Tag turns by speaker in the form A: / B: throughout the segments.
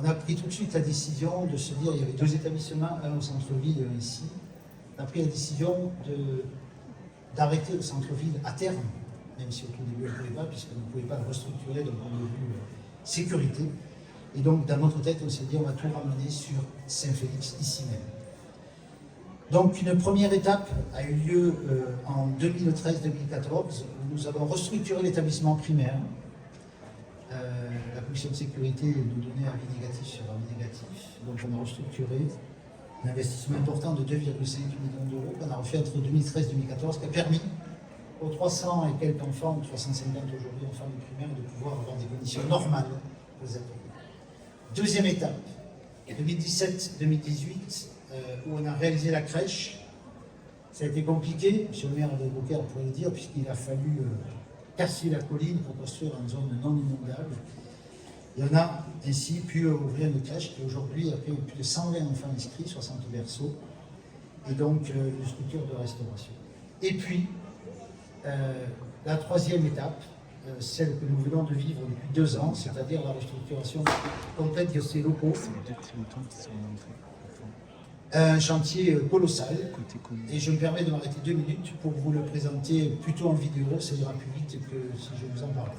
A: On a pris tout de suite la décision de se dire, il y avait 2 établissements, un au centre-ville et un ici. On a pris la décision d'arrêter le centre-ville à terme, même si au tout début on ne pouvait pas, puisqu'on ne pouvait pas le restructurer d'un point de vue sécurité. Et donc dans notre tête, on s'est dit, on va tout ramener sur Saint-Félix, ici même. Donc une première étape a eu lieu en 2013-2014, où nous avons restructuré l'établissement primaire. La commission de sécurité nous donnait avis négatif sur avis négatif. Donc on a restructuré un investissement important de 2,5 millions d'euros qu'on a refait entre 2013-2014, qui a permis aux 300 et quelques enfants, 350 aujourd'hui enfants du primaire, de pouvoir avoir des conditions normales pour les accueillir. Deuxième étape, 2017-2018, où on a réalisé la crèche. Ça a été compliqué, M. le maire de Beaucaire pourrait le dire, puisqu'il a fallu casser la colline pour construire en zone non inondable. Et on a ainsi pu ouvrir une crèche qui aujourd'hui a fait plus de 120 enfants inscrits, 60 berceaux, et donc une structure de restauration. Et puis, la troisième étape, celle que nous venons de vivre depuis 2 ans, c'est-à-dire la restructuration complète de ces locaux. Un chantier colossal, et je me permets de m'arrêter 2 minutes pour vous le présenter plutôt en vidéo, ça ira plus vite que si je vous en parlais.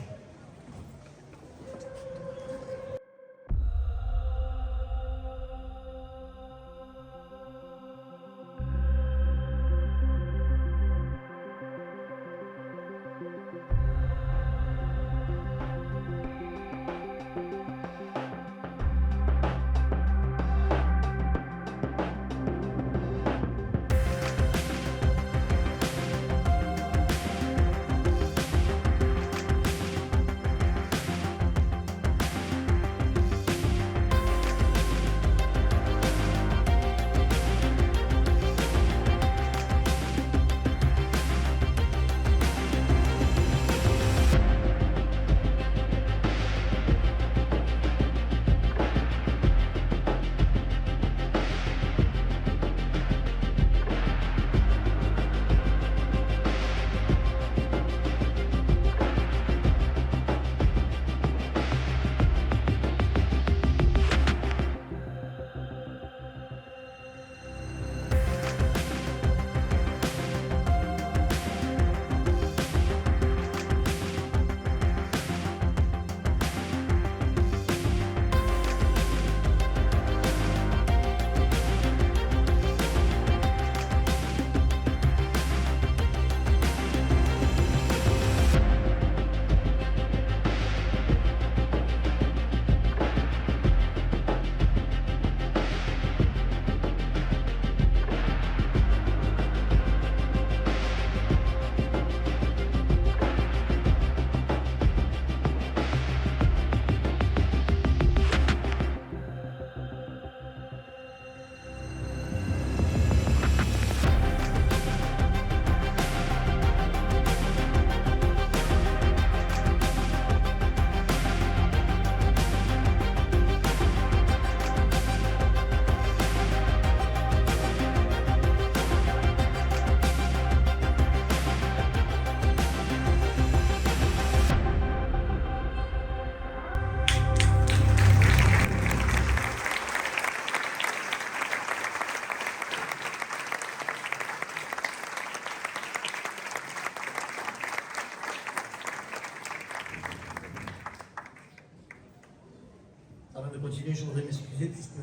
A: Avant de continuer, je voudrais m'excuser puisque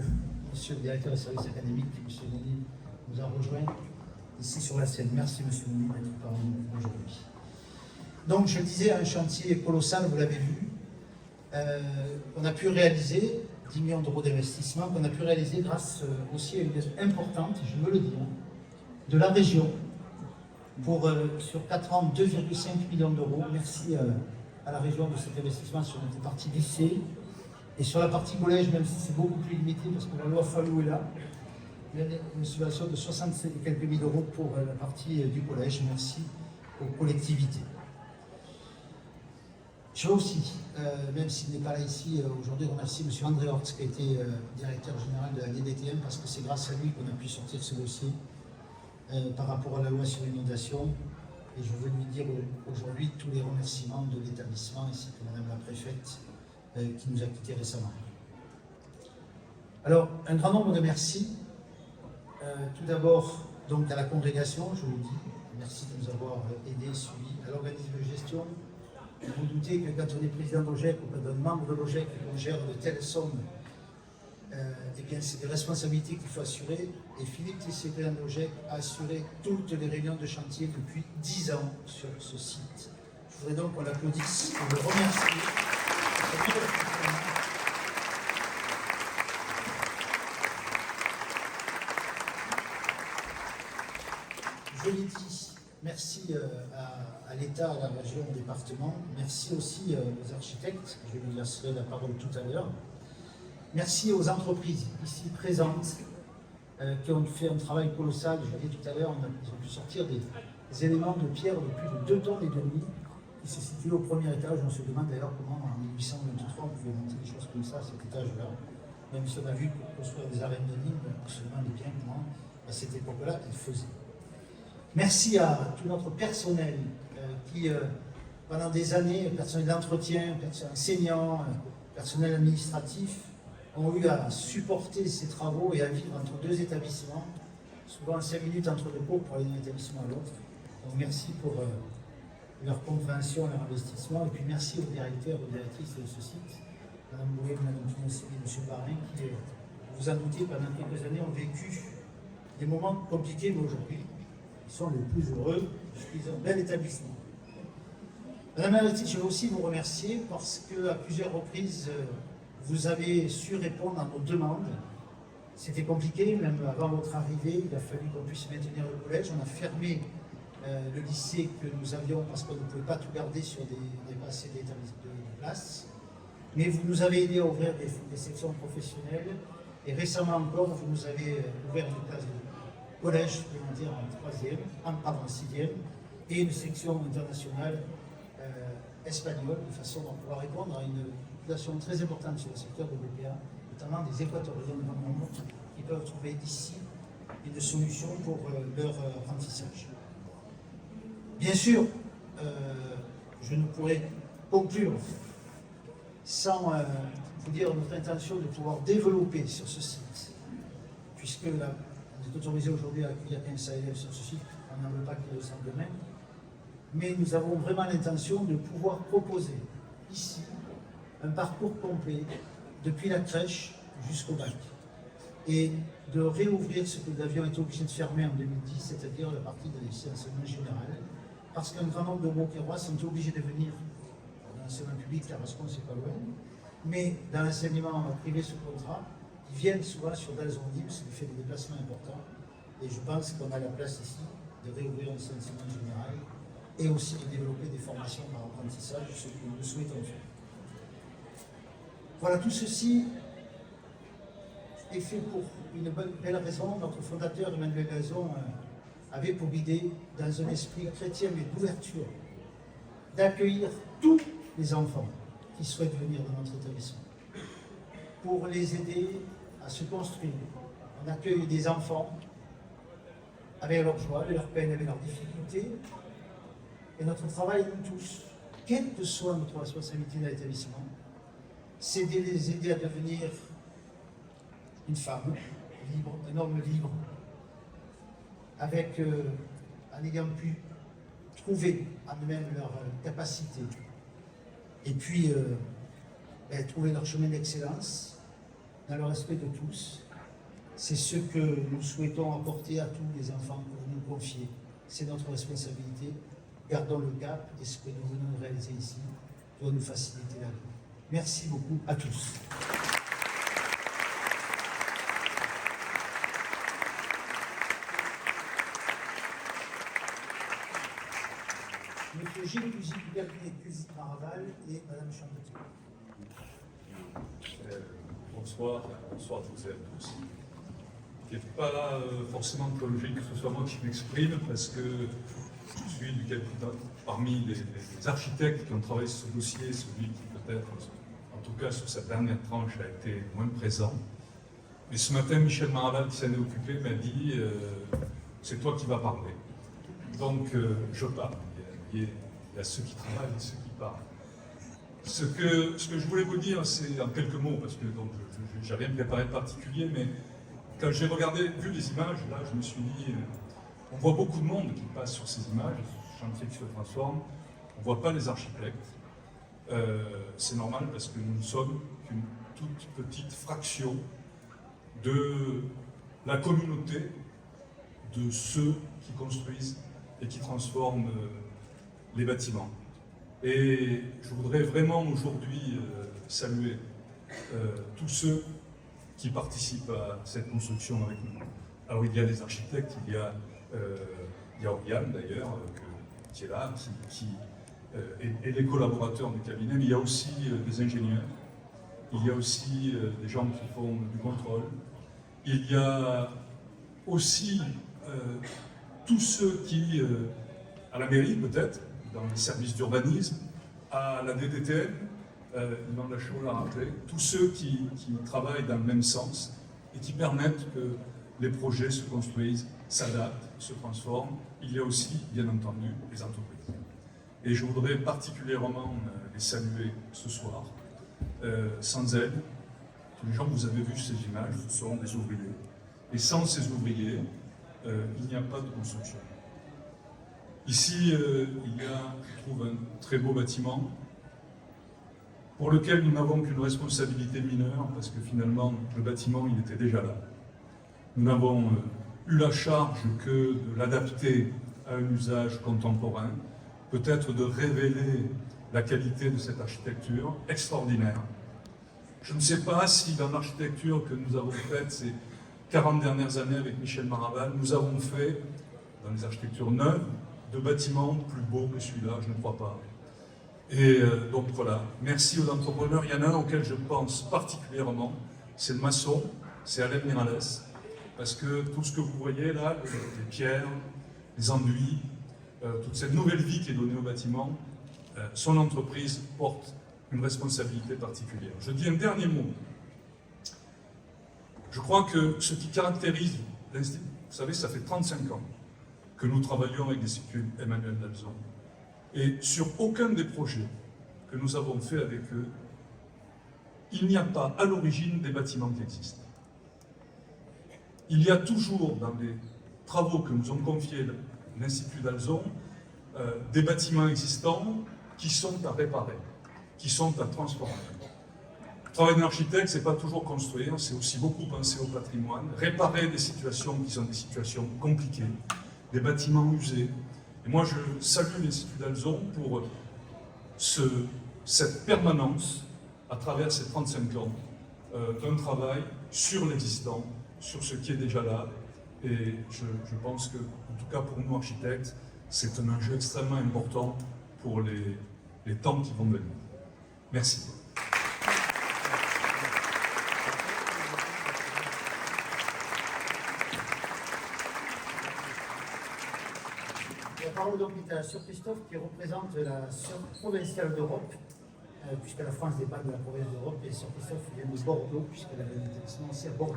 A: Monsieur le directeur des services académiques, Monsieur Mouni, nous a rejoint ici sur la scène. Merci Monsieur Mouni d'être parmi nous aujourd'hui. Donc je disais, un chantier colossal, vous l'avez vu, on a pu réaliser 10 millions d'euros d'investissement, qu'on a pu réaliser grâce aussi à une aide importante, je veux le dire, de la région, pour sur 4 ans 2,5 millions d'euros. Merci à la région de cet investissement sur notre partie lycée. Et sur la partie collège, même si c'est beaucoup plus limité, parce que la loi Fallou est là, il y a une subvention de 67 et quelques mille euros pour la partie du collège. Merci aux collectivités. Je veux aussi, même s'il n'est pas là ici aujourd'hui, remercier M. André Hortz, qui a été directeur général de la DDTM, parce que c'est grâce à lui qu'on a pu sortir ce dossier par rapport à la loi sur l'inondation. Et je veux lui dire aujourd'hui tous les remerciements de l'établissement, ainsi que Madame la Préfète, qui nous a quittés récemment. Alors, un grand nombre de merci. Tout d'abord, donc à la congrégation, je vous dis, merci de nous avoir aidés, suivis, à l'organisme de gestion. Vous vous doutez que quand on est président d'OGEC ou quand on est membre de l'OGEC et qu'on gère de telles sommes, eh bien c'est des responsabilités qu'il faut assurer. Et Philippe Tessier, président de l'OGEC, a assuré toutes les réunions de chantier depuis 10 ans sur ce site. Je voudrais donc qu'on l'applaudisse et le remercie. Je l'ai dit, merci à l'État, à la région, au département. Merci aussi aux architectes, je lui laisserai la parole tout à l'heure. Merci aux entreprises ici présentes qui ont fait un travail colossal. Je l'ai dit tout à l'heure, ils ont pu sortir des éléments de pierre de plus de 2,5 tonnes qui se situent au premier étage. On se demande d'ailleurs comment en 1823 on pouvait monter des choses comme ça à cet étage-là. Même si on a vu construire des arènes de Nîmes, on se demande bien comment à cette époque-là ils faisaient. Merci à tout notre personnel qui, pendant des années, personnel d'entretien, personnel enseignant, personnel administratif, ont eu à supporter ces travaux et à vivre entre deux établissements, souvent 5 minutes entre deux cours pour aller d'un établissement à l'autre. Donc merci pour leur compréhension, leur investissement, et puis merci aux directeurs, aux directrices de ce site, Mme Bouet, Mme Pinoncé et M. Barin, qui, vous en doutez, pendant quelques années ont vécu des moments compliqués, mais aujourd'hui, ils sont les plus heureux, puisqu'ils ont un bel établissement. Madame la Directrice, je veux aussi vous remercier parce qu'à plusieurs reprises, vous avez su répondre à nos demandes. C'était compliqué, même avant votre arrivée, il a fallu qu'on puisse maintenir le collège. On a fermé le lycée que nous avions parce qu'on ne pouvait pas tout garder sur des passés de place. Mais vous nous avez aidé à ouvrir des sections professionnelles. Et récemment encore, vous nous avez ouvert une classe de collège supplémentaire en 6e, et une section internationale espagnole, de façon à pouvoir répondre à une population très importante sur le secteur de l'EPA, notamment des Équatoriens dans le monde, qui peuvent trouver ici une solution pour leur apprentissage. Bien sûr, je ne pourrais conclure sans vous dire notre intention de pouvoir développer sur ce site, puisque on est autorisé aujourd'hui à accueillir 15 élèves sur ce site, on n'en veut pas qu'il ressemble de même, mais nous avons vraiment l'intention de pouvoir proposer ici un parcours complet depuis la crèche jusqu'au bac et de réouvrir ce que nous avions été obligés de fermer en 2010, c'est-à-dire la partie de l'enseignement général, parce qu'un grand nombre de Beauquerrois sont obligés de venir dans l'enseignement public, car c'est pas loin, mais dans l'enseignement privé sous contrat, ils viennent souvent sur Dalzondim, ce qui fait des déplacements importants, et je pense qu'on a la place ici de réouvrir l'enseignement général et aussi de développer des formations par apprentissage, ce que nous souhaitons faire. Voilà, tout ceci est fait pour une belle raison. Notre fondateur, Emmanuel Gazon, avait pour idée, dans un esprit chrétien mais d'ouverture, d'accueillir tous les enfants qui souhaitent venir dans notre établissement, pour les aider à se construire. On accueille des enfants avec leurs joies, avec leurs peines, avec leurs difficultés. Et notre travail, nous tous, quelle que soit notre responsabilité dans l'établissement, c'est de les aider à devenir une femme libre, un homme libre, avec, en ayant pu trouver en eux-mêmes leur capacité, et puis trouver leur chemin d'excellence dans le respect de tous. C'est ce que nous souhaitons apporter à tous les enfants que vous nous confiez. C'est notre responsabilité. Gardons le cap, et ce que nous venons de réaliser ici doit nous faciliter la vie. Merci beaucoup à tous. Monsieur Gilles Cusi du cabinet Cusi Maraval et Madame Champetit.
B: Bonsoir à toutes et à tous. Il n'est pas forcément logique que ce soit moi qui m'exprime, parce que je suis du cabinet, parmi les architectes qui ont travaillé sur ce dossier, celui qui peut-être, en tout cas sur cette dernière tranche, a été moins présent. Mais ce matin, Michel Maraval, qui s'en est occupé, m'a dit c'est toi qui vas parler. Donc je parle. Il y a ceux qui travaillent et ceux qui parlent. Ce que je voulais vous dire, c'est en quelques mots, parce que je n'ai rien préparé de particulier, mais quand j'ai vu les images, là, je me suis dit, on voit beaucoup de monde qui passe sur ces images, ce chantier qui se transforme, on ne voit pas les architectes. C'est normal parce que nous ne sommes qu'une toute petite fraction de la communauté de ceux qui construisent et qui transforment les bâtiments. Et je voudrais vraiment aujourd'hui saluer tous ceux qui participent à cette construction avec nous. Alors il y a les architectes, il y a Oriane d'ailleurs, qui est là, et les collaborateurs du cabinet, mais il y a aussi des ingénieurs, il y a aussi des gens qui font du contrôle, il y a aussi tous ceux qui, à la mairie peut-être, dans les services d'urbanisme, à la DDTM, Yvan Lachaud l'a rappelé, tous ceux qui travaillent dans le même sens et qui permettent que les projets se construisent, s'adaptent, se transforment. Il y a aussi, bien entendu, les entreprises. Et je voudrais particulièrement les saluer ce soir. Sans elles, tous les gens que vous avez vus ces images, ce seront des ouvriers. Et sans ces ouvriers, il n'y a pas de construction. Ici, il y a, je trouve, un très beau bâtiment pour lequel nous n'avons qu'une responsabilité mineure, parce que finalement, le bâtiment, il était déjà là. Nous n'avons eu la charge que de l'adapter à un usage contemporain, peut-être de révéler la qualité de cette architecture extraordinaire. Je ne sais pas si dans l'architecture que nous avons faite ces 40 dernières années avec Michel Maraval, nous avons fait, dans les architectures neuves, de bâtiments plus beaux que celui-là, je ne crois pas. Et donc voilà, merci aux entrepreneurs. Il y en a un auquel je pense particulièrement, c'est le maçon, c'est Alain Mirales, parce que tout ce que vous voyez là, les pierres, les enduits, toute cette nouvelle vie qui est donnée au bâtiment, son entreprise porte une responsabilité particulière. Je dis un dernier mot. Je crois que ce qui caractérise l'Institut, vous savez, ça fait 35 ans que nous travaillons avec l'Institut Emmanuel Dalzon. Et sur aucun des projets que nous avons fait avec eux, il n'y a pas à l'origine des bâtiments qui existent. Il y a toujours dans les travaux que nous ont confiés l'Institut Dalzon des bâtiments existants qui sont à réparer, qui sont à transformer. Le travail d'un architecte, ce n'est pas toujours construire, c'est aussi beaucoup penser au patrimoine, réparer des situations qui sont des situations compliquées, des bâtiments usés. Et moi, je salue l'Institut Dalzon pour cette permanence, à travers ces 35 ans, d'un travail sur l'existant, sur ce qui est déjà là. Et je pense que, en tout cas pour nous architectes, c'est un enjeu extrêmement important pour les temps qui vont venir. Merci.
A: La parole donc est à Sir Christophe qui représente la Sœur provinciale d'Europe, puisque la France dépend de la province d'Europe, et Sir Christophe vient de Bordeaux, puisqu'elle a un établissement aussi à Bordeaux.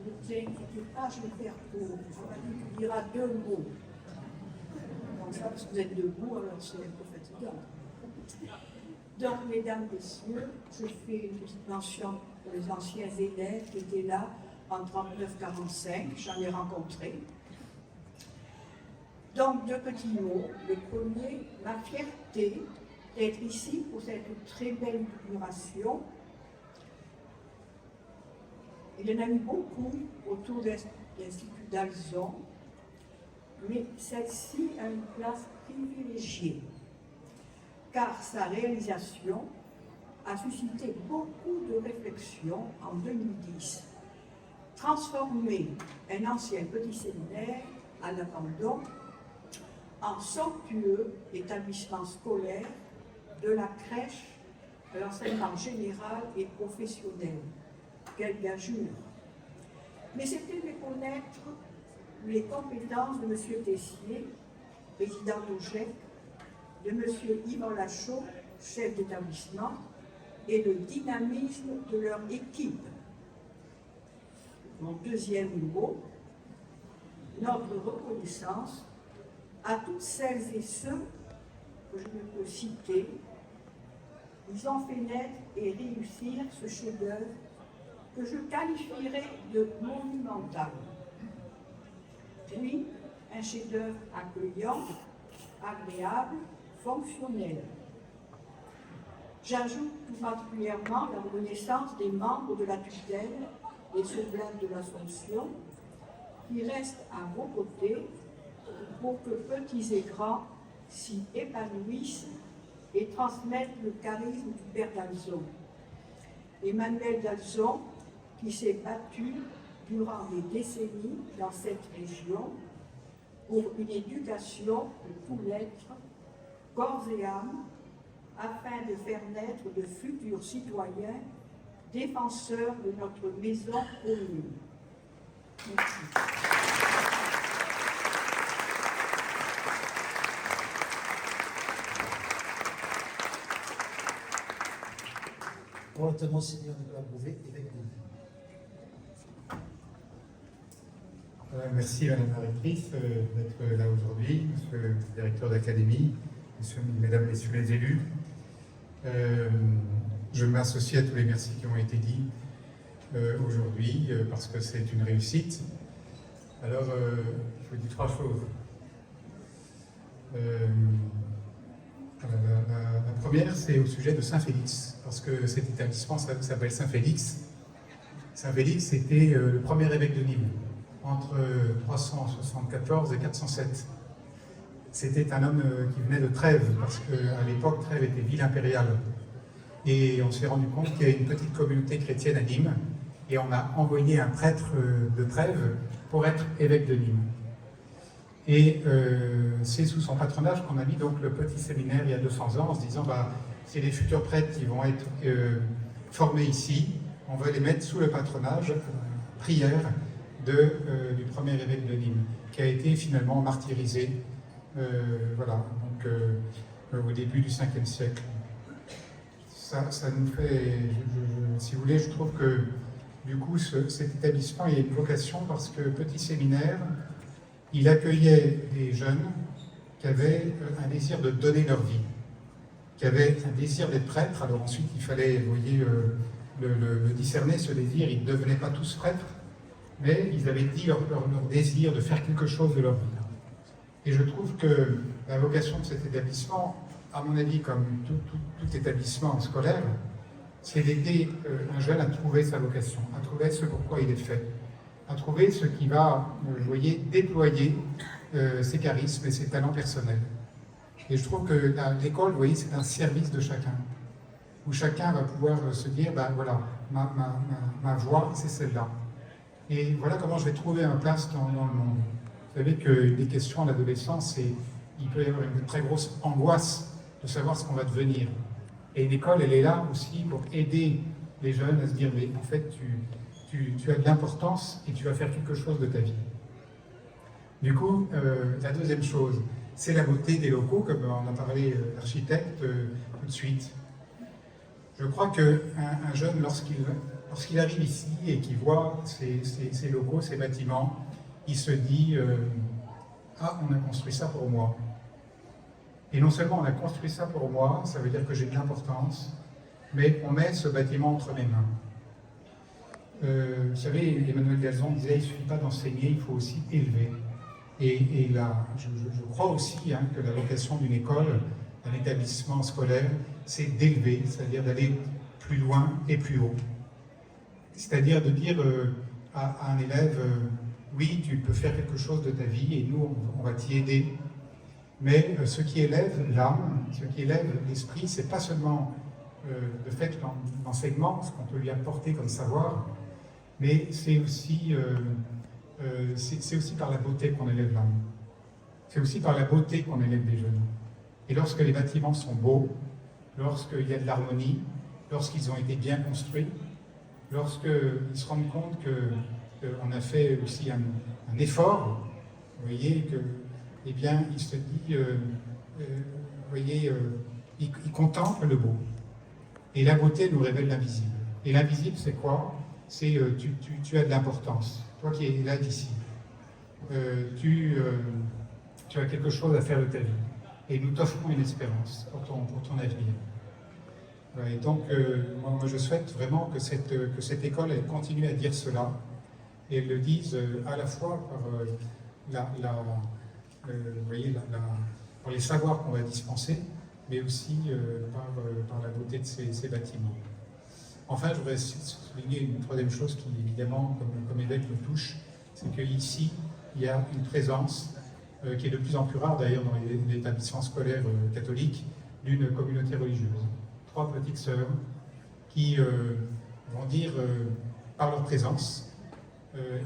C: Ne vous inquiétez pas, je vais faire court. Il y aura 2 mots. Comme ça, parce que vous êtes debout, alors c'est un peu fatigant. Donc, mesdames, messieurs, je fais une petite mention pour les anciens élèves qui étaient là en 39-45, j'en ai rencontré. Donc, 2 petits mots. Le premier, ma fierté d'être ici pour cette très belle inauguration. Il y en a eu beaucoup autour de l'Institut Dalzon, mais celle-ci a une place privilégiée, car sa réalisation a suscité beaucoup de réflexions en 2010. Transformer un ancien petit séminaire à l'abandon en somptueux établissement scolaire de la crèche de l'enseignement général et professionnel. Quelle gageure! Mais c'était méconnaître les compétences de M. Tessier, président d'OGEC, de M. Yvan Lachaud, chef d'établissement, et le dynamisme de leur équipe. Mon deuxième mot, notre reconnaissance à toutes celles et ceux que je ne peux citer, ils ont fait naître et réussir ce chef-d'œuvre que je qualifierais de monumental. Oui, un chef-d'œuvre accueillant, agréable, fonctionnel. J'ajoute tout particulièrement la reconnaissance des membres de la tutelle et Oblates de l'Assomption qui restent à vos côtés pour que petits et grands s'y épanouissent et transmettent le charisme du Père d'Alzon. Emmanuel d'Alzon, qui s'est battu durant des décennies dans cette région pour une éducation de tout l'être, corps et âme, afin de faire naître de futurs citoyens défenseurs de notre maison commune. Merci.
A: Pour le Monseigneur Nicolas Bouvet, évêque de Lille.
D: Merci Madame la rectrice d'être là aujourd'hui, Monsieur le directeur d'académie, Mesdames, Messieurs les élus. Je m'associe à tous les merci qui ont été dits aujourd'hui parce que c'est une réussite. Alors, je vous dis trois choses. La première, c'est au sujet de Saint-Félix, parce que cet établissement s'appelle Saint-Félix. Saint-Félix était le premier évêque de Nîmes, entre 374 et 407. C'était un homme qui venait de Trèves, parce qu'à l'époque, Trèves était ville impériale. Et on s'est rendu compte qu'il y avait une petite communauté chrétienne à Nîmes, et on a envoyé un prêtre de Trèves pour être évêque de Nîmes. Et c'est sous son patronage qu'on a mis donc le petit séminaire il y a 200 ans, en se disant, c'est les futurs prêtres qui vont être formés ici, on va les mettre sous le patronage, prière, du premier évêque de Nîmes, qui a été finalement martyrisé voilà, donc, au début du 5e siècle. Ça nous fait, si vous voulez, je trouve que du coup cet établissement il a une vocation parce que petit séminaire, il accueillait des jeunes qui avaient un désir de donner leur vie, qui avaient un désir d'être prêtres. Alors ensuite il fallait, vous voyez, le discerner, ce désir. Ils ne devenaient pas tous prêtres, mais ils avaient dit leur désir de faire quelque chose de leur vie. Et je trouve que la vocation de cet établissement, à mon avis, comme tout établissement scolaire, c'est d'aider un jeune à trouver sa vocation, à trouver ce pourquoi il est fait, à trouver ce qui va, vous voyez, déployer ses charismes et ses talents personnels. Et je trouve que l'école, vous voyez, c'est un service de chacun, où chacun va pouvoir se dire, voilà, ma voie, c'est celle-là. Et voilà comment je vais trouver ma place dans le monde. Vous savez que des questions à l'adolescence, il peut y avoir une très grosse angoisse de savoir ce qu'on va devenir. Et l'école, elle est là aussi pour aider les jeunes à se dire, mais en fait, tu as de l'importance et tu vas faire quelque chose de ta vie. Du coup, la deuxième chose, c'est la beauté des locaux, comme en a parlé l'architecte tout de suite. Je crois qu'un jeune, lorsqu'il arrive ici et qu'il voit ces locaux, ces bâtiments, il se dit ah, on a construit ça pour moi. Et non seulement on a construit ça pour moi, ça veut dire que j'ai de l'importance, mais on met ce bâtiment entre mes mains. Vous savez, Emmanuel d'Alzon disait, il ne suffit pas d'enseigner, il faut aussi élever. Et là, je crois aussi que la vocation d'une école, d'un établissement scolaire, c'est d'élever, c'est-à-dire d'aller plus loin et plus haut. C'est-à-dire de dire à un élève, oui, tu peux faire quelque chose de ta vie et nous, on va t'y aider. Mais ce qui élève l'âme, ce qui élève l'esprit, c'est pas seulement le fait l'enseignement, ce qu'on peut lui apporter comme savoir, mais c'est aussi par la beauté qu'on élève l'âme. C'est aussi par la beauté qu'on élève les jeunes. Et lorsque les bâtiments sont beaux, lorsqu'il y a de l'harmonie, lorsqu'ils ont été bien construits, lorsqu'ils se rendent compte qu'on a fait aussi un effort, vous voyez, que, eh bien, il se dit, vous voyez, il contemple le beau. Et la beauté nous révèle l'invisible. Et l'invisible, c'est quoi? C'est tu as de l'importance. Toi qui es là d'ici, tu tu as quelque chose à faire de ta vie. Et nous t'offrons une espérance pour ton avenir. Voilà, et donc, moi, je souhaite vraiment que cette école elle continue à dire cela, et elle le dise à la fois par, vous voyez, par les savoirs qu'on va dispenser, mais aussi par la beauté de ces bâtiments. Enfin, je voudrais souligner une troisième chose qui, évidemment, comme évêque me touche, c'est qu'ici, il y a une présence qui est de plus en plus rare, d'ailleurs, dans les établissements scolaires catholiques, d'une communauté religieuse. 3 petites sœurs qui vont dire, par leur présence,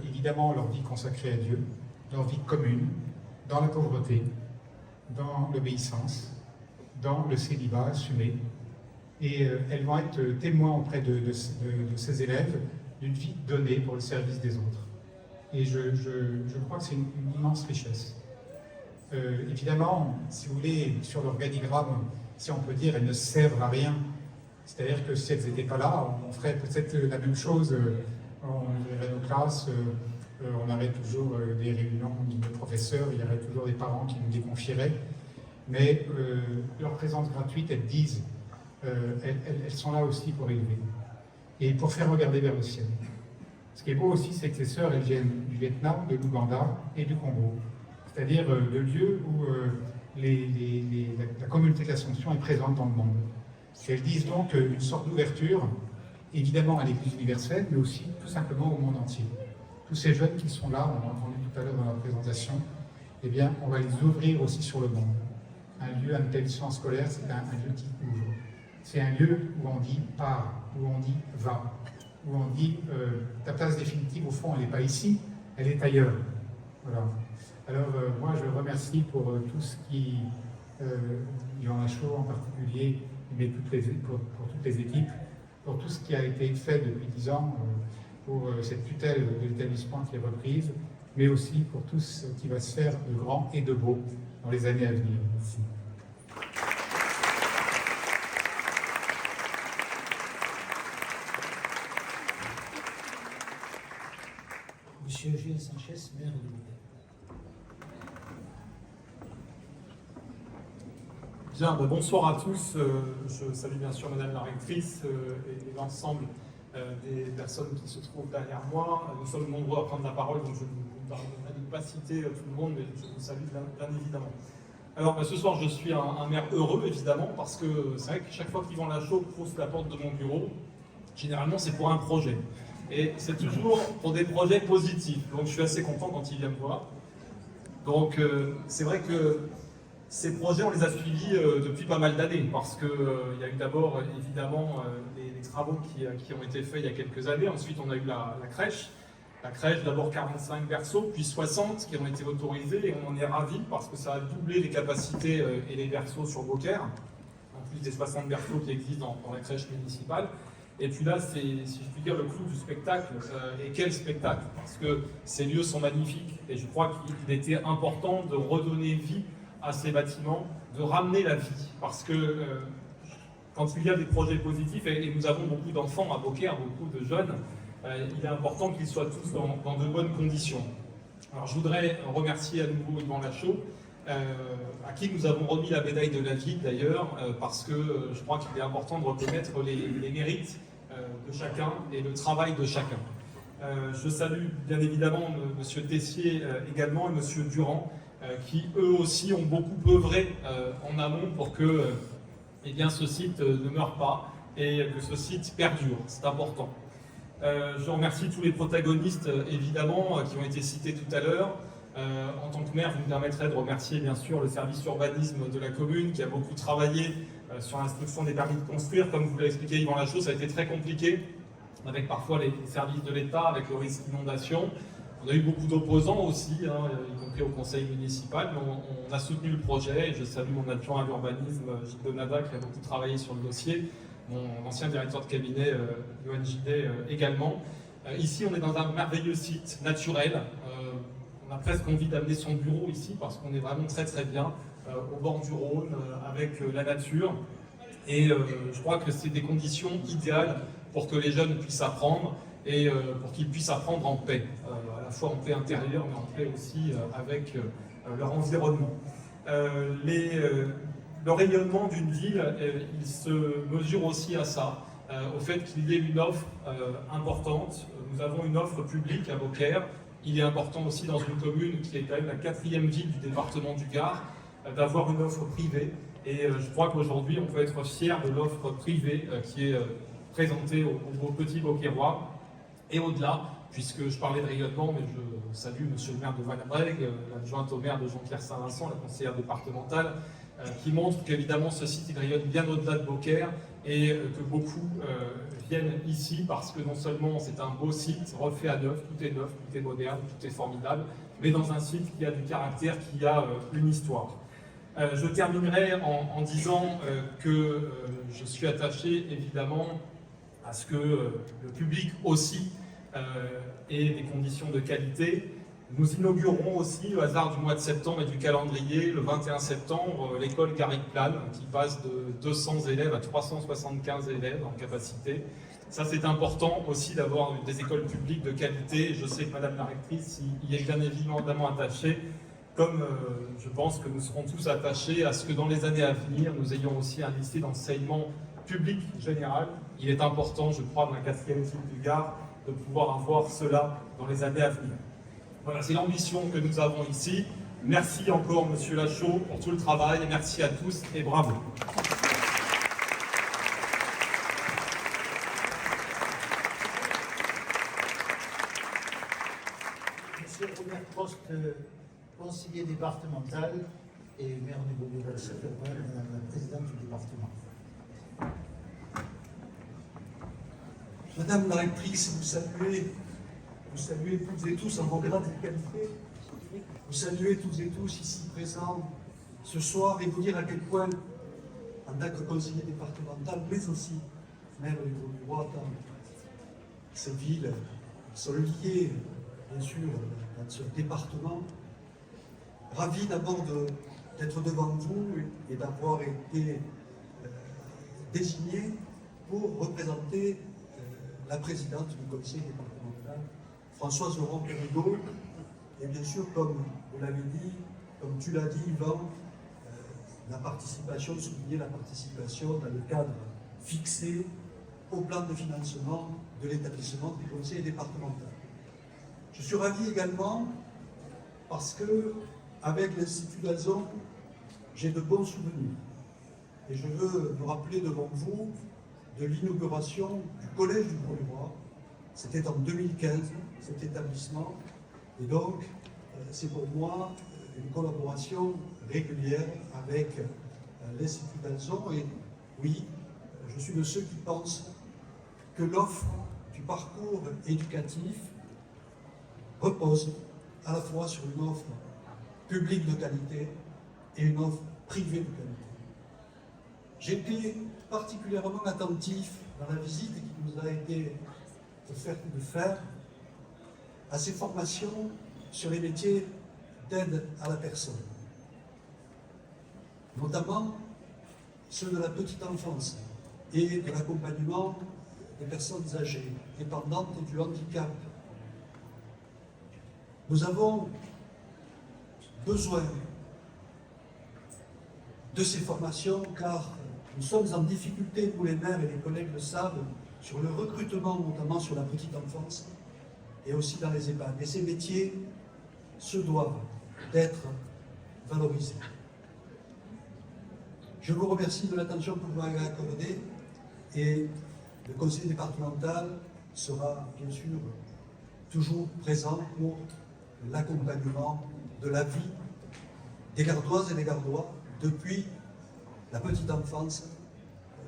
D: évidemment, leur vie consacrée à Dieu, leur vie commune, dans la pauvreté, dans l'obéissance, dans le célibat assumé, et elles vont être témoins auprès de ces élèves d'une vie donnée pour le service des autres. Et je crois que c'est une immense richesse. Évidemment, si vous voulez, sur l'organigramme, si on peut dire, elles ne servent à rien. C'est-à-dire que si elles n'étaient pas là, on ferait peut-être la même chose, on ouvrirait nos classes, on aurait toujours des réunions de professeurs, il y aurait toujours des parents qui nous déconfieraient. Mais leur présence gratuite, elles disent, elles sont là aussi pour élever et pour faire regarder vers le ciel. Ce qui est beau aussi, c'est que ces sœurs, elles viennent du Vietnam, de l'Ouganda et du Congo. C'est-à-dire le lieu où la communauté de l'Assomption est présente dans le monde. Elles disent donc une sorte d'ouverture, évidemment à l'Église universelle, mais aussi tout simplement au monde entier. Tous ces jeunes qui sont là, on l'a entendu tout à l'heure dans la présentation, eh bien, on va les ouvrir aussi sur le monde. Un lieu, un établissement scolaire, c'est un lieu qui ouvre. C'est un lieu où on dit « pars », où on dit « va », où on dit ta place définitive, au fond, elle n'est pas ici, elle est ailleurs. Voilà. Alors, moi, je remercie pour tout ce qui, Yvan Lachaud en particulier, mais pour toutes les équipes, pour tout ce qui a été fait depuis 10 ans, pour cette tutelle de l'établissement qui est reprise, mais aussi pour tout ce qui va se faire de grand et de beau dans les années à venir. Merci.
A: Monsieur Gilles Sanchez, maire de Louvain.
E: Bien, bonsoir à tous. Je salue bien sûr Madame la rectrice et l'ensemble des personnes qui se trouvent derrière moi. Nous sommes nombreux à prendre la parole, donc je ne vous permettrai de ne pas citer tout le monde, mais je vous salue bien évidemment. Alors ce soir, je suis un maire heureux évidemment, parce que c'est vrai que chaque fois qu'Yvan Lachaud pousse la porte de mon bureau, généralement c'est pour un projet. Et c'est toujours pour des projets positifs. Donc je suis assez content quand il vient me voir. Donc c'est vrai que ces projets, on les a suivis depuis pas mal d'années, parce qu'il y a eu d'abord évidemment les travaux qui ont été faits il y a quelques années. Ensuite, on a eu la crèche. La crèche, d'abord 45 berceaux, puis 60 qui ont été autorisés, et on en est ravis parce que ça a doublé les capacités et les berceaux sur Beaucaire, en plus des 60 berceaux qui existent dans la crèche municipale. Et puis là, c'est, si je puis dire, le clou du spectacle. Et quel spectacle! Parce que ces lieux sont magnifiques, et je crois qu'il était important de redonner vie à ces bâtiments, de ramener la vie. Parce que quand il y a des projets positifs, et nous avons beaucoup d'enfants à Beaucaire, beaucoup de jeunes, il est important qu'ils soient tous dans de bonnes conditions. Alors je voudrais remercier à nouveau Yvan Lachaud, à qui nous avons remis la médaille de la ville d'ailleurs, parce que je crois qu'il est important de reconnaître les mérites de chacun et le travail de chacun. Je salue bien évidemment M. Tessier également et M. Durand, qui eux aussi ont beaucoup œuvré en amont pour que ce site ne meure pas et que ce site perdure. C'est important. Je remercie tous les protagonistes évidemment qui ont été cités tout à l'heure. En tant que maire, vous me permettrez de remercier bien sûr le service urbanisme de la commune qui a beaucoup travaillé sur l'instruction des permis de construire. Comme vous l'avez expliqué Yvan Lachaud, ça a été très compliqué avec parfois les services de l'État, avec le risque d'inondation. On a eu beaucoup d'opposants aussi, y compris au conseil municipal, mais on a soutenu le projet et je salue mon adjoint à l'urbanisme, Gilles Donada, qui a beaucoup travaillé sur le dossier, mon ancien directeur de cabinet, Yoann Gillet, également. Ici, on est dans un merveilleux site naturel. On a presque envie d'amener son bureau ici parce qu'on est vraiment très très bien au bord du Rhône, avec la nature. Et je crois que c'est des conditions idéales pour que les jeunes puissent apprendre et pour qu'ils puissent apprendre en paix, à la fois en paix intérieure, mais en paix aussi avec leur environnement. Le rayonnement d'une ville, il se mesure aussi à ça, au fait qu'il y ait une offre importante. Nous avons une offre publique à Beaucaire. Il est important aussi dans une commune qui est quand même la 4e ville du département du Gard, d'avoir une offre privée. Et je crois qu'aujourd'hui, on peut être fier de l'offre privée qui est présentée aux petits Beaucairois. Et au-delà, puisque je parlais de rayonnement, mais je salue monsieur le maire de Valbrègue, l'adjointe au maire de Jean-Pierre Saint-Vincent, la conseillère départementale, qui montre qu'évidemment ce site il rayonne bien au-delà de Beaucaire et que beaucoup viennent ici parce que non seulement c'est un beau site refait à neuf, tout est moderne, tout est formidable, mais dans un site qui a du caractère, qui a une histoire. Je terminerai en disant que je suis attaché évidemment à ce que le public aussi ait des conditions de qualité. Nous inaugurerons aussi, au hasard du mois de septembre et du calendrier, le 21 septembre, l'école Garrigue-Plane, qui passe de 200 élèves à 375 élèves en capacité. Ça, c'est important aussi d'avoir des écoles publiques de qualité. Je sais que Madame la rectrice y est bien évidemment attachée, comme je pense que nous serons tous attachés à ce que dans les années à venir, nous ayons aussi un lycée d'enseignement public général. Il est important, je crois, dans la 4e ville du Gard, de pouvoir avoir cela dans les années à venir. Voilà, c'est l'ambition que nous avons ici. Merci encore, Monsieur Lachaud, pour tout le travail. Merci à tous et bravo.
A: Monsieur Robert Prost, conseiller départemental et maire du Beauvais-Valsecq, Madame la présidente du département.
F: Madame la rectrice, vous saluez toutes et tous en vos grades et qualités. Vous saluez toutes et tous ici présents ce soir et vous dire à quel point, en tant que conseiller départemental, mais aussi maire du Beauvais, ces villes sont liées, bien sûr, dans ce département. Ravi d'abord d'être devant vous et d'avoir été désigné pour représenter la présidente du conseil départemental, Françoise Laurent-Périgaud, et bien sûr, comme vous l'avez dit, comme tu l'as dit, Yvan, souligner la participation dans le cadre fixé au plan de financement de l'établissement du conseil départemental. Je suis ravi également parce que, avec l'Institut d'Alzon, j'ai de bons souvenirs. Et je veux me rappeler devant vous de l'inauguration du Collège du Beauvais. C'était en 2015, cet établissement. Et donc, c'est pour moi une collaboration régulière avec l'Institut d'Alzon. Et oui, je suis de ceux qui pensent que l'offre du parcours éducatif repose à la fois sur une offre publique de qualité et une offre privée de qualité. J'étais particulièrement attentif dans la visite qui nous a été offerte de faire à ces formations sur les métiers d'aide à la personne, notamment ceux de la petite enfance et de l'accompagnement des personnes âgées, dépendantes et du handicap. Nous avons besoin de ces formations car nous sommes en difficulté, vous les maires et les collègues le savent, sur le recrutement, notamment sur la petite enfance et aussi dans les EHPAD. Et ces métiers se doivent d'être valorisés. Je vous remercie de l'attention que vous m'avez accordée et le conseil départemental sera bien sûr toujours présent pour l'accompagnement de la vie des Gardoises et des Gardois depuis la petite enfance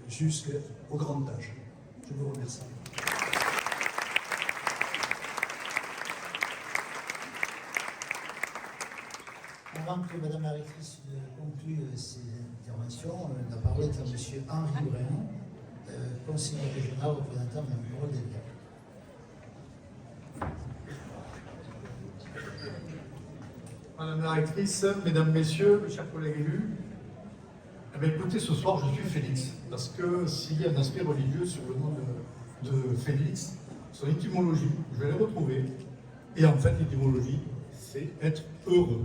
F: jusqu'au grand âge. Je vous remercie.
A: Avant que Madame la rectrice conclue ses interventions, la parole est à M. Henri Brun, conseiller régional représentant le rôle des Gard.
G: Madame la rectrice, mesdames, messieurs, mes chers collègues élus, eh bien, écoutez, ce soir je suis Félix, parce que s'il y a un aspect religieux sur le nom de Félix, son étymologie, je vais le retrouver, et en fait l'étymologie, c'est être heureux.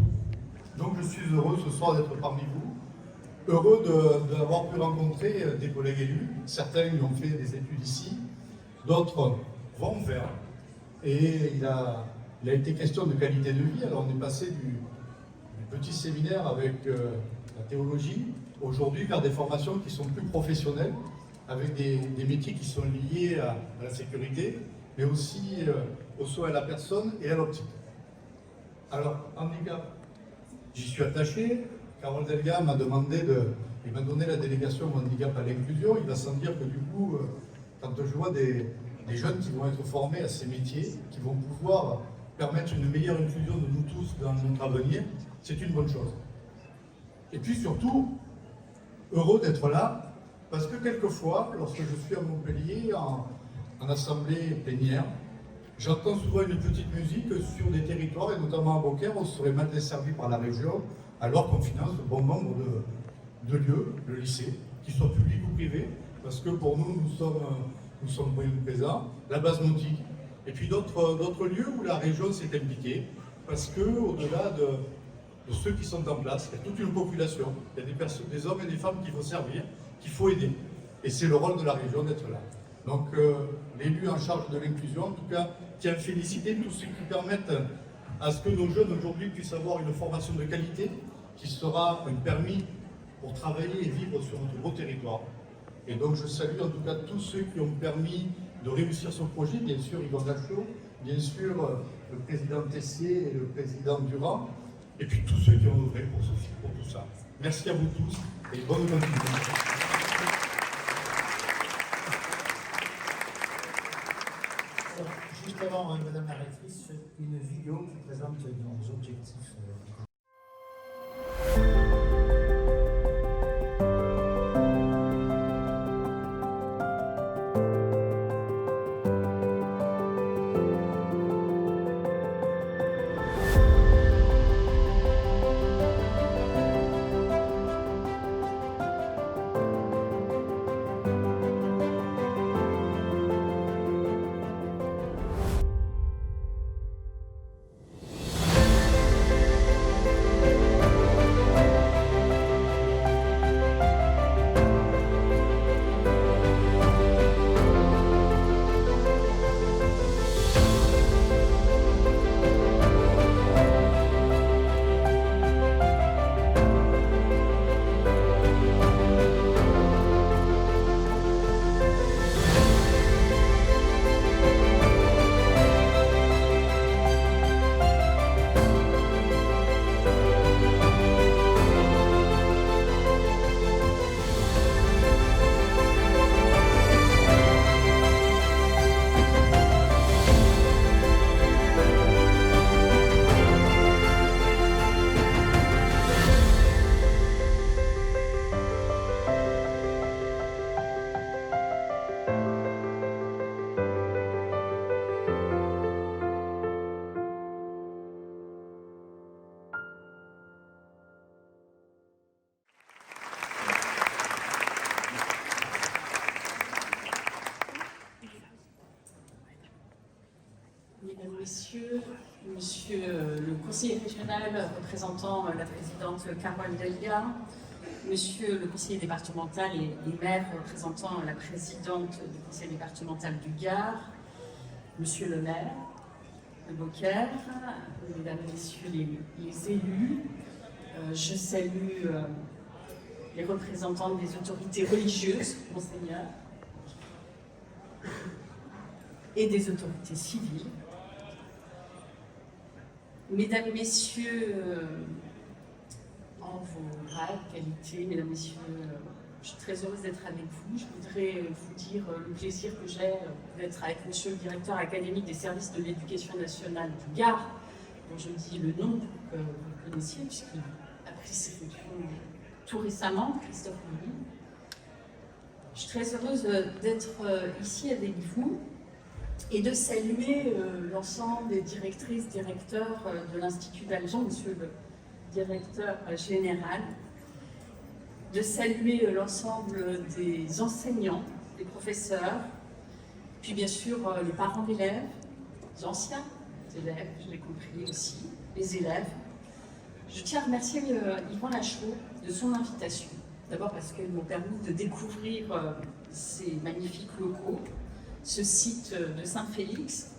G: Donc je suis heureux ce soir d'être parmi vous, heureux d'avoir pu rencontrer des collègues élus. Certains ont fait des études ici, d'autres vont faire. Et il a été question de qualité de vie. Alors on est passé du petit séminaire avec la théologie, aujourd'hui vers des formations qui sont plus professionnelles, avec des métiers qui sont liés à la sécurité, mais aussi aux soins à la personne et à l'optique. Alors, handicap, j'y suis attaché. Carole Delga m'a donné la délégation au handicap à l'inclusion. Il va sans dire que du coup, quand je vois des jeunes qui vont être formés à ces métiers, qui vont pouvoir permettre une meilleure inclusion de nous tous dans notre avenir, c'est une bonne chose. Et puis surtout, heureux d'être là, parce que quelquefois, lorsque je suis à Montpellier, en assemblée plénière, j'entends souvent une petite musique sur des territoires, et notamment à Beaucaire, on serait mal desservi par la région, alors qu'on finance bon nombre de lieux, le lycée, qu'ils soient publics ou privés, parce que pour nous, nous sommes présents, la base nautique, et puis d'autres lieux où la région s'est impliquée, parce qu'au-delà de ceux qui sont en place, il y a toute une population, il y a des hommes et des femmes qu'il faut servir, qu'il faut aider. Et c'est le rôle de la région d'être là. Donc l'élu en charge de l'inclusion, en tout cas, tient à féliciter tous ceux qui permettent à ce que nos jeunes aujourd'hui puissent avoir une formation de qualité, qui sera un permis pour travailler et vivre sur notre beau territoire. Et donc je salue en tout cas tous ceux qui ont permis de réussir ce projet, bien sûr Yvon Lachaud, bien sûr le président Tessier et le président Durand, et puis tous ceux qui ont œuvré pour tout ça. Merci à vous tous et bonne continuation.
A: Juste avant, Madame la rectrice, une vidéo qui présente nos objectifs.
H: Mesdames, Messieurs, Monsieur le conseiller régional représentant la présidente Carole Delga, Monsieur le conseiller départemental et maire représentant la présidente du conseil départemental du Gard, Monsieur le maire de Beaucaire, Mesdames, Messieurs les élus, je salue les représentants des autorités religieuses, Monseigneur, et des autorités civiles. Mesdames, Messieurs, en vos grades, qualités, Mesdames, Messieurs, je suis très heureuse d'être avec vous. Je voudrais vous dire le plaisir que j'ai d'être avec Monsieur le directeur académique des services de l'éducation nationale du Gard, dont je dis le nom que vous connaissiez, puisqu'il a pris ses fonctions tout récemment, Christophe Louis. Je suis très heureuse d'être ici avec vous et de saluer l'ensemble des directrices, directeurs de l'Institut d'Alger, Monsieur le directeur général, de saluer l'ensemble des enseignants, des professeurs, puis bien sûr les parents d'élèves, les anciens élèves, je l'ai compris aussi, les élèves, Je tiens à remercier Yvan Lachaud de son invitation. D'abord parce qu'elle m'a permis de découvrir ces magnifiques locaux, ce site de Saint-Félix.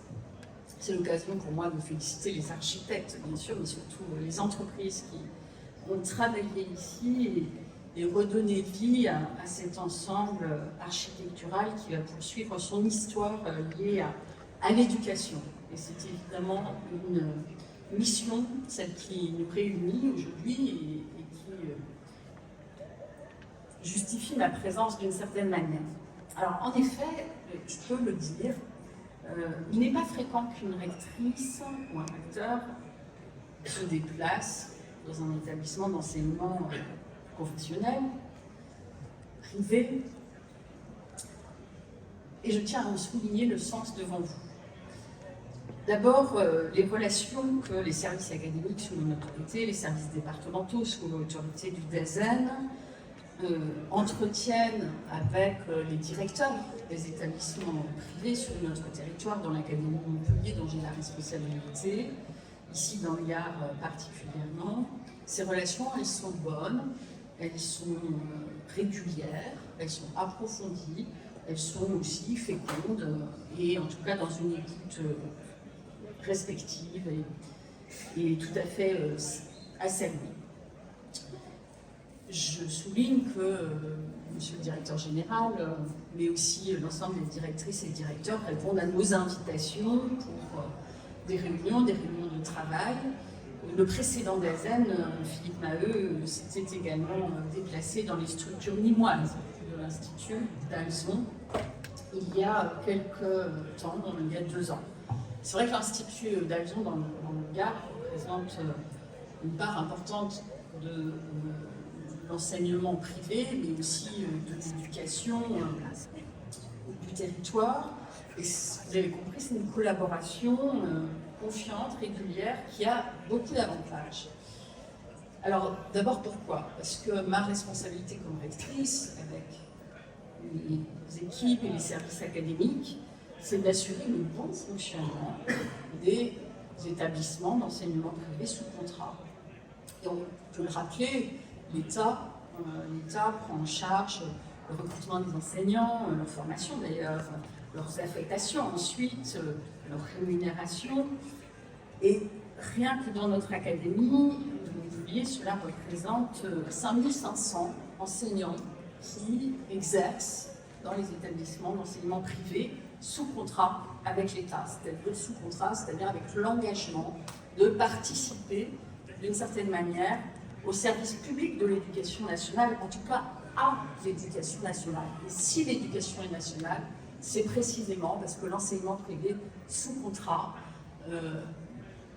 H: C'est l'occasion pour moi de féliciter les architectes, bien sûr, mais surtout les entreprises qui ont travaillé ici et redonner vie à cet ensemble architectural qui va poursuivre son histoire liée à l'éducation. Et c'est évidemment une mission, celle qui nous réunit aujourd'hui et qui justifie ma présence d'une certaine manière. Alors en effet, je peux le dire, il n'est pas fréquent qu'une rectrice ou un recteur se déplace dans un établissement d'enseignement confessionnel, privé, et je tiens à en souligner le sens devant vous. D'abord, les relations que les services académiques sous mon autorité, les services départementaux sous l'autorité du DAZEN, entretiennent avec les directeurs des établissements privés sur notre territoire, dans l'Académie de Montpellier, dont j'ai la responsabilité, ici dans le Gard particulièrement. Ces relations, elles sont bonnes, elles sont régulières, elles sont approfondies, elles sont aussi fécondes, et en tout cas dans une écoute respective et tout à fait assaillie. Je souligne que Monsieur le Directeur Général, mais aussi l'ensemble des directrices et directeurs répondent à nos invitations pour des réunions de travail. Le précédent DAZEN, Philippe Maheu, s'était également déplacé dans les structures nîmoises de l'Institut d'Alzon il y a quelques temps, il y a 2 ans. C'est vrai que l'Institut d'Alzon dans le Gard représente une part importante de l'enseignement privé, mais aussi de l'éducation du territoire. Et vous avez compris, c'est une collaboration confiante, régulière, qui a beaucoup d'avantages. Alors, d'abord, pourquoi? Parce que ma responsabilité comme rectrice, avec les équipes et les services académiques, c'est d'assurer le bon fonctionnement des établissements d'enseignement privé sous contrat. Et on peut le rappeler, l'État prend en charge le recrutement des enseignants, leur formation d'ailleurs, leurs affectations ensuite, leur rémunération. Et rien que dans notre académie de Montpellier, cela représente 5500 enseignants qui exercent dans les établissements d'enseignement privé sous contrat avec l'État, c'est-à-dire sous contrat, c'est-à-dire avec l'engagement de participer d'une certaine manière au service public de l'éducation nationale, en tout cas à l'éducation nationale. Et si l'éducation est nationale, c'est précisément parce que l'enseignement privé sous contrat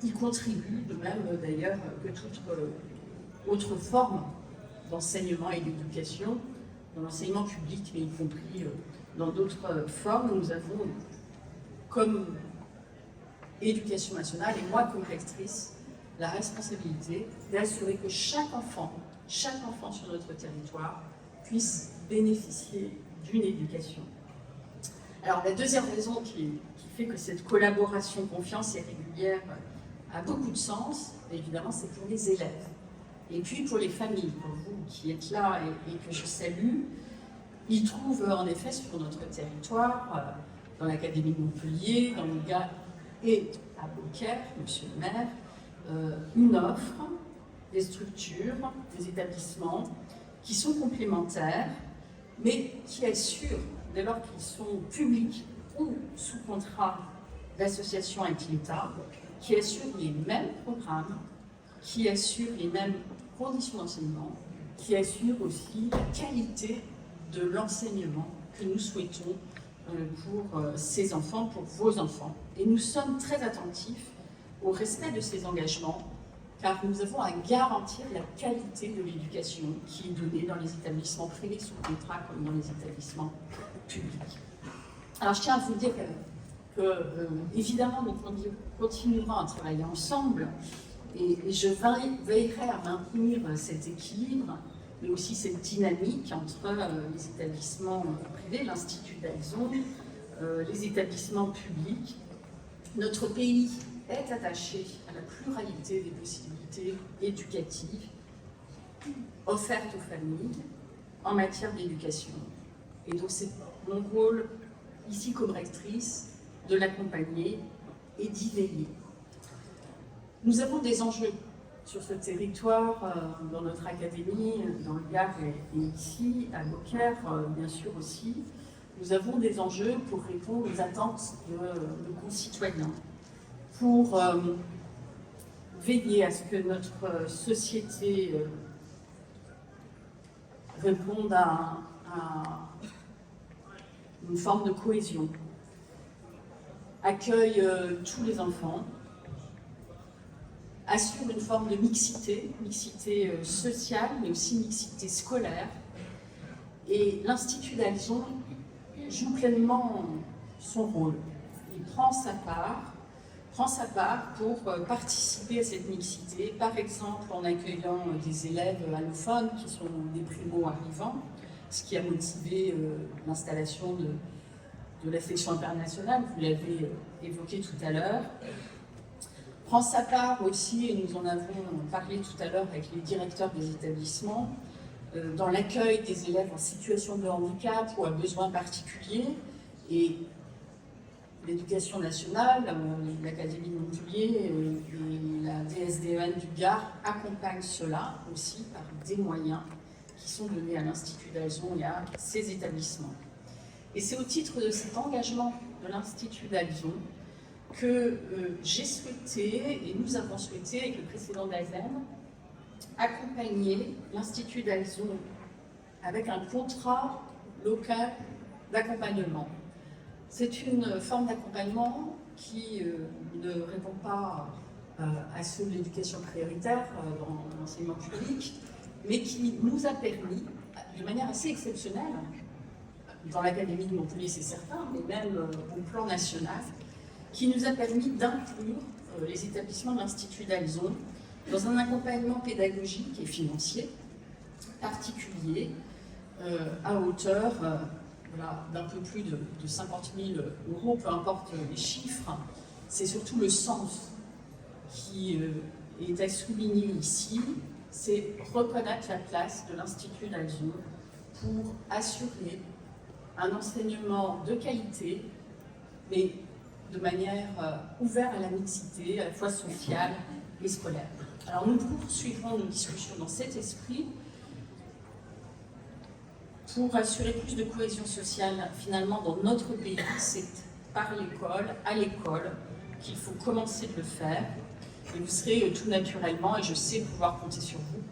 H: y contribue, de même d'ailleurs que toute autre forme d'enseignement et d'éducation, dans l'enseignement public, mais y compris dans d'autres formes. Nous avons, comme éducation nationale, et moi comme rectrice, la responsabilité d'assurer que chaque enfant sur notre territoire puisse bénéficier d'une éducation. Alors la deuxième raison qui fait que cette collaboration, confiance et régulière a beaucoup de sens, évidemment, c'est pour les élèves. Et puis pour les familles, pour vous qui êtes là et que je salue, ils trouvent en effet sur notre territoire, dans l'Académie de Montpellier, dans le Gard et à Beaucaire, monsieur le maire, une offre, des structures, des établissements qui sont complémentaires, mais qui assurent, dès lors qu'ils sont publics ou sous contrat d'association avec l'État, qui assurent les mêmes programmes, qui assurent les mêmes conditions d'enseignement, qui assurent aussi la qualité de l'enseignement que nous souhaitons pour ces enfants, pour vos enfants. Et nous sommes très attentifs au respect de ces engagements, car nous avons à garantir la qualité de l'éducation qui est donnée dans les établissements privés sous contrat comme dans les établissements publics. Alors je tiens à vous dire que évidemment, nous continuerons à travailler ensemble et je veillerai à maintenir cet équilibre, mais aussi cette dynamique entre les établissements privés, l'Institut d'Alzon, les établissements publics. Notre pays est attaché à la pluralité des possibilités éducatives offertes aux familles en matière d'éducation. Et donc c'est mon rôle ici comme rectrice de l'accompagner et d'y veiller. Nous avons des enjeux sur ce territoire, dans notre académie, dans le Gard et ici, à Beaucaire, bien sûr aussi. Nous avons des enjeux pour répondre aux attentes de nos concitoyens, pour veiller à ce que notre société réponde à une forme de cohésion, accueille tous les enfants, assure une forme de mixité sociale, mais aussi mixité scolaire. Et l'Institut d'Alzon joue pleinement son rôle. Il prend sa part pour participer à cette mixité, par exemple en accueillant des élèves allophones qui sont des primo-arrivants, ce qui a motivé l'installation de la section internationale, vous l'avez évoqué tout à l'heure. Prend sa part aussi, et nous en avons parlé tout à l'heure avec les directeurs des établissements, dans l'accueil des élèves en situation de handicap ou à besoins particuliers. Et l'éducation nationale, l'Académie de Montpellier et la DSDEN du Gard accompagnent cela aussi par des moyens qui sont donnés à l'Institut d'Alzon et à ses établissements. Et c'est au titre de cet engagement de l'Institut d'Alzon que j'ai souhaité, et nous avons souhaité avec le précédent DAZEN, accompagner l'Institut d'Alzon avec un contrat local d'accompagnement. C'est une forme d'accompagnement qui ne répond pas à ceux de l'éducation prioritaire dans l'enseignement public, mais qui nous a permis, de manière assez exceptionnelle, dans l'Académie de Montpellier c'est certain, mais même au plan national, qui nous a permis d'inclure les établissements de l'Institut d'Alzon dans un accompagnement pédagogique et financier particulier à hauteur d'un peu plus de 50 000 €, peu importe les chiffres. C'est surtout le sens qui est à souligner ici, c'est reconnaître la place de l'Institut d'Alzon pour assurer un enseignement de qualité, mais de manière ouverte à la mixité, à la fois sociale et scolaire. Alors nous poursuivrons nos discussions dans cet esprit pour assurer plus de cohésion sociale finalement dans notre pays. C'est par l'école, à l'école, qu'il faut commencer de le faire. Et vous serez tout naturellement, et je sais pouvoir compter sur vous,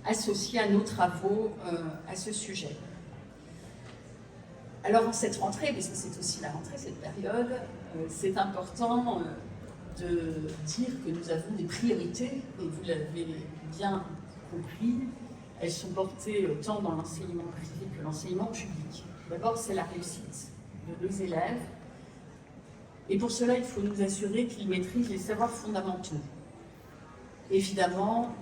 H: associés à nos travaux à ce sujet. Alors en cette rentrée, parce que c'est aussi la rentrée, cette période, c'est important de dire que nous avons des priorités, et vous l'avez bien compris, elles sont portées tant dans l'enseignement privé que l'enseignement public. D'abord, c'est la réussite de nos élèves, et pour cela, il faut nous assurer qu'ils maîtrisent les savoirs fondamentaux. Évidemment,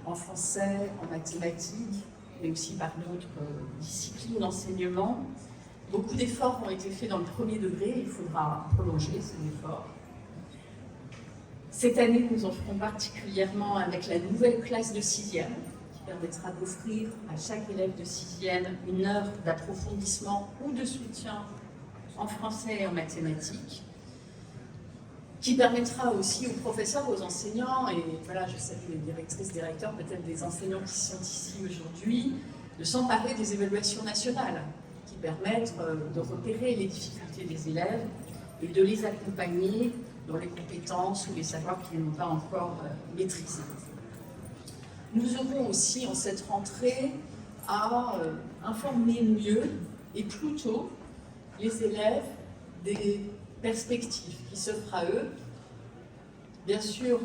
H: en français, en mathématiques, mais aussi par d'autres disciplines d'enseignement. Beaucoup d'efforts ont été faits dans le premier degré, il faudra prolonger ces efforts. Cette année, nous en ferons particulièrement avec la nouvelle classe de 6e, qui permettra d'offrir à chaque élève de 6e une heure d'approfondissement ou de soutien en français et en mathématiques, qui permettra aussi aux professeurs, aux enseignants, et voilà, je salue les directrices, directeurs, peut-être des enseignants qui sont ici aujourd'hui, de s'emparer des évaluations nationales, qui permettent de repérer les difficultés des élèves et de les accompagner dans les compétences ou les savoirs qu'ils n'ont pas encore maîtrisés. Nous aurons aussi en cette rentrée à informer mieux et plus tôt les élèves des perspectives qui s'offrent à eux, bien sûr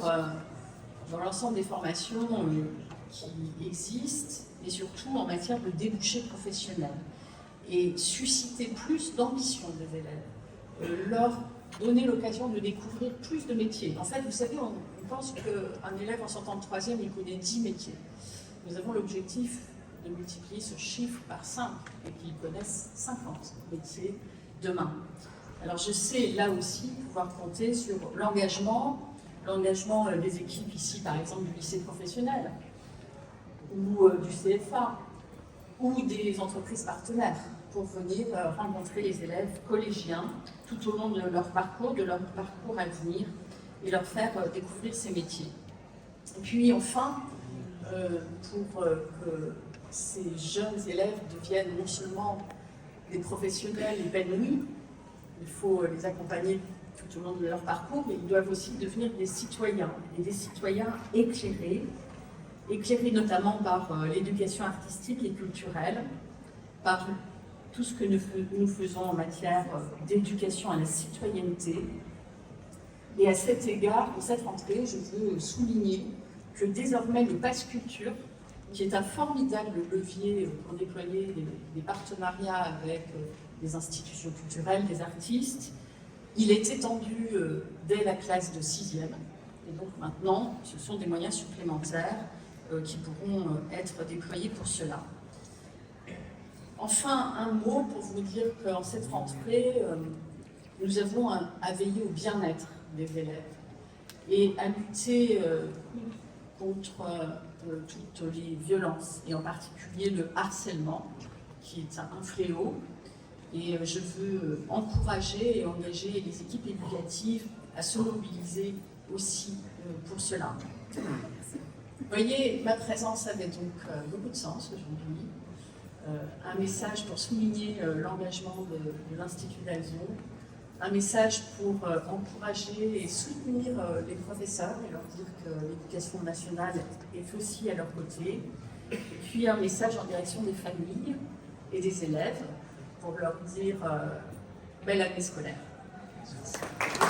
H: dans l'ensemble des formations qui existent, mais surtout en matière de débouchés professionnels, et susciter plus d'ambition des élèves, leur donner l'occasion de découvrir plus de métiers. En fait, vous savez, on pense qu'un élève en sortant de 3e, il connaît 10 métiers. Nous avons l'objectif de multiplier ce chiffre par 5 et qu'ils connaissent 50 métiers demain. Alors je sais là aussi pouvoir compter sur l'engagement des équipes ici, par exemple du lycée professionnel, ou du CFA, ou des entreprises partenaires, pour venir rencontrer les élèves collégiens tout au long de leur parcours à venir, et leur faire découvrir ces métiers. Et puis enfin, pour que ces jeunes élèves deviennent non seulement des professionnels épanouis, il faut les accompagner tout au long de leur parcours, mais ils doivent aussi devenir des citoyens, et des citoyens éclairés notamment par l'éducation artistique et culturelle, par tout ce que nous faisons en matière d'éducation à la citoyenneté. Et à cet égard, pour cette rentrée, je veux souligner que désormais le Pass Culture, qui est un formidable levier pour déployer des partenariats avec des institutions culturelles, des artistes, il est étendu dès la classe de 6e. Et donc maintenant, ce sont des moyens supplémentaires qui pourront être déployés pour cela. Enfin, un mot pour vous dire qu'en cette rentrée, nous avons à veiller au bien-être des élèves et à lutter contre toutes les violences, et en particulier le harcèlement, qui est un fléau. Et je veux encourager et engager les équipes éducatives à se mobiliser aussi pour cela. Vous voyez, ma présence avait donc beaucoup de sens aujourd'hui. Un message pour souligner l'engagement de l'Institut d'Alzon, un message pour encourager et soutenir les professeurs et leur dire que l'éducation nationale est aussi à leur côté, et puis un message en direction des familles et des élèves pour leur dire belle année scolaire. Merci.